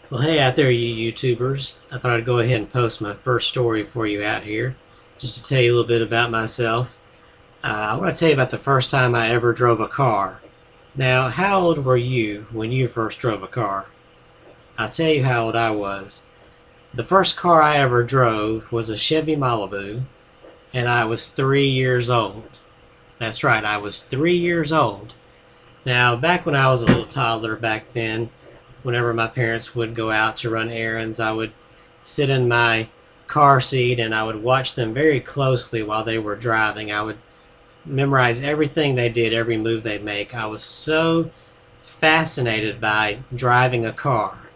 Well, hey out there, you YouTubers. I thought I'd go ahead and post my first story for you out here, just to tell you a little bit about myself. I want to tell you about the first time I ever drove a car. Now, how old were you when you first drove a car? I'll tell you how old I was. The first car I ever drove was a Chevy Malibu, and I was 3 years old. That's right, I was 3 years old. Now, back when I was a little toddler back then, whenever my parents would go out to run errands, I would sit in my car seat and I would watch them very closely while they were driving. I would memorize everything they did, every move they make. I was so fascinated by driving a car,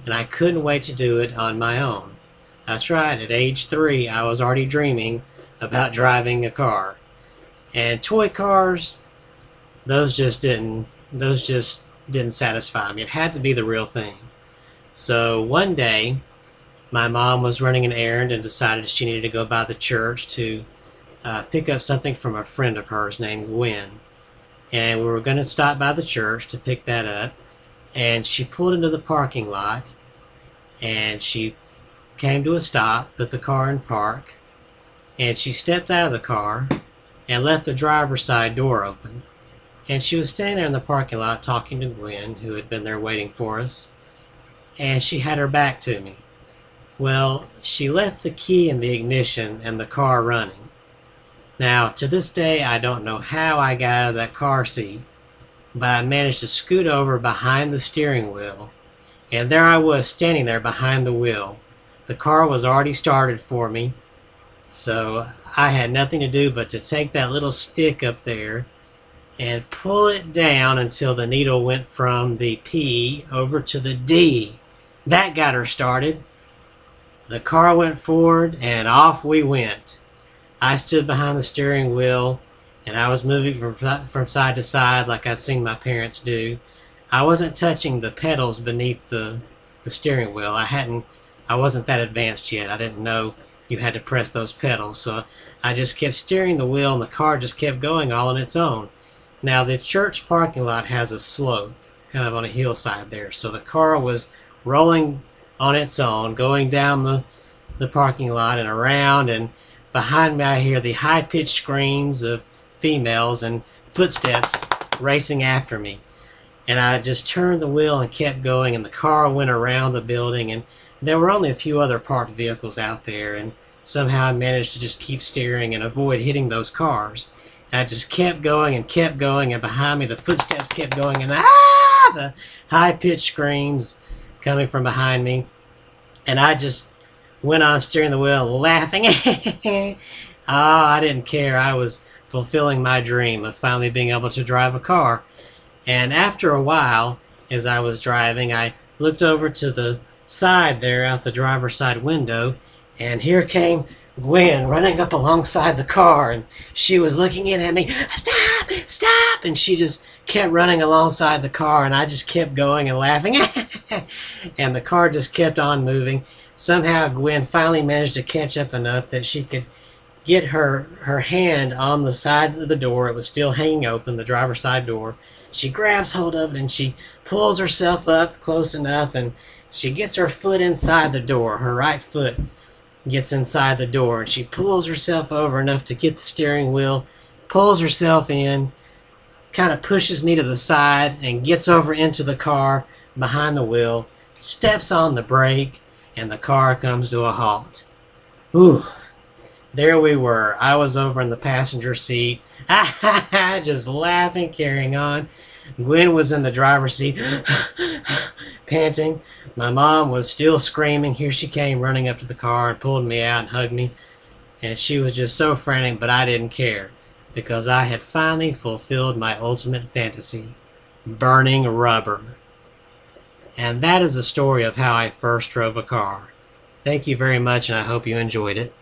and I couldn't wait to do it on my own. That's right, at age 3, I was already dreaming about driving a car. And toy cars, those just didn't satisfy me. It had to be the real thing. So one day, my mom was running an errand and decided she needed to go by the church to pick up something from a friend of hers named Gwen. And we were going to stop by the church to pick that up. And she pulled into the parking lot and she came to a stop, put the car in park, and she stepped out of the car and left the driver's side door open. And she was standing there in the parking lot talking to Gwen, who had been there waiting for us, and she had her back to me. Well, she left the key in the ignition and the car running. Now, to this day, I don't know how I got out of that car seat, but I managed to scoot over behind the steering wheel, and there I was standing there behind the wheel. The car was already started for me, so I had nothing to do but to take that little stick up there and pull it down until the needle went from the P over to the D. That got her started. The car went forward and off we went. I stood behind the steering wheel and I was moving from side to side like I'd seen my parents do. I wasn't touching the pedals beneath the steering wheel. I wasn't that advanced yet. I didn't know you had to press those pedals, so I just kept steering the wheel and the car just kept going all on its own. Now, the church parking lot has a slope, kind of on a hillside there, so the car was rolling on its own, going down the parking lot and around, and behind me I hear the high-pitched screams of females and footsteps racing after me. And I just turned the wheel and kept going, and the car went around the building, and there were only a few other parked vehicles out there, and somehow I managed to just keep steering and avoid hitting those cars. And I just kept going, and behind me the footsteps kept going, and the high-pitched screams coming from behind me. And I just went on steering the wheel, laughing. I didn't care. I was fulfilling my dream of finally being able to drive a car. And after a while, as I was driving, I looked over to the side there out the driver's side window, and here came Gwen running up alongside the car, and she was looking in at me, "Stop! Stop!" And she just kept running alongside the car, and I just kept going and laughing. And the car just kept on moving. Somehow Gwen finally managed to catch up enough that she could get her hand on the side of the door. It was still hanging open, the driver's side door. She grabs hold of it and she pulls herself up close enough, and she gets her foot inside the door. Her right foot gets inside the door, and she pulls herself over enough to get the steering wheel, pulls herself in, kind of pushes me to the side, and gets over into the car behind the wheel, steps on the brake, and the car comes to a halt. Ooh, there we were. I was over in the passenger seat, just laughing, carrying on. Gwen was in the driver's seat, panting. My mom was still screaming. Here she came running up to the car and pulled me out and hugged me. And she was just so frantic, but I didn't care, because I had finally fulfilled my ultimate fantasy, burning rubber. And that is the story of how I first drove a car. Thank you very much, and I hope you enjoyed it.